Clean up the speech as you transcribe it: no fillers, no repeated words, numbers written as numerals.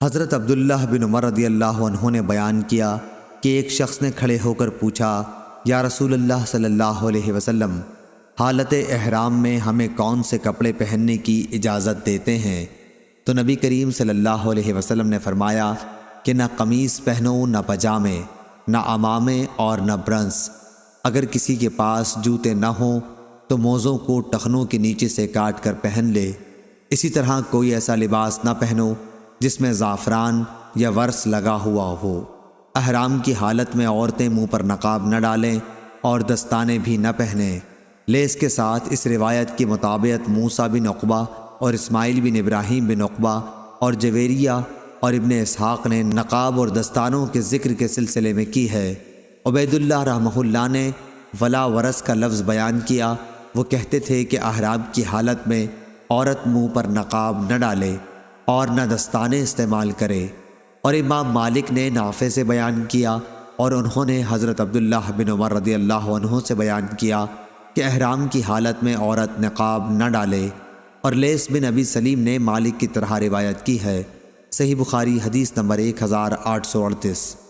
حضرت عبداللہ بن عمر رضی اللہ عنہ نے بیان کیا کہ ایک شخص نے کھڑے ہو کر پوچھا، یا رسول اللہ صلی اللہ علیہ وسلم، حالت احرام میں ہمیں کون سے کپڑے پہننے کی اجازت دیتے ہیں؟ تو نبی کریم صلی اللہ علیہ وسلم نے فرمایا کہ نہ قمیص پہنو، نہ پجامے، نہ عمامے اور نہ برنس۔ اگر کسی کے پاس جوتے نہ ہوں تو موزوں کو ٹخنوں کے نیچے سے کاٹ کر پہن لے۔ اسی طرح کوئی ایسا لباس نہ پہنو جس میں زعفران یا ورس لگا ہوا ہو۔ احرام کی حالت میں عورتیں منہ پر نقاب نہ ڈالیں اور دستانے بھی نہ پہنیں۔ لیس کے ساتھ اس روایت کی مطابقت موسیٰ بن عقبہ اور اسماعیل بن ابراہیم بن عقبہ اور جویریہ اور ابن اسحاق نے نقاب اور دستانوں کے ذکر کے سلسلے میں کی ہے۔ عبید اللہ رحمہ اللہ نے ولا ورس کا لفظ بیان کیا۔ وہ کہتے تھے کہ احرام کی حالت میں عورت منہ پر نقاب نہ ڈالے اور نہ دستانے استعمال کرے۔ اور امام مالک نے نافع سے بیان کیا اور انہوں نے حضرت عبداللہ بن عمر رضی اللہ عنہ سے بیان کیا کہ احرام کی حالت میں عورت نقاب نہ ڈالے۔ اور لیث بن ابی سلیم نے مالک کی طرح روایت کی ہے۔ صحیح بخاری حدیث نمبر 1838۔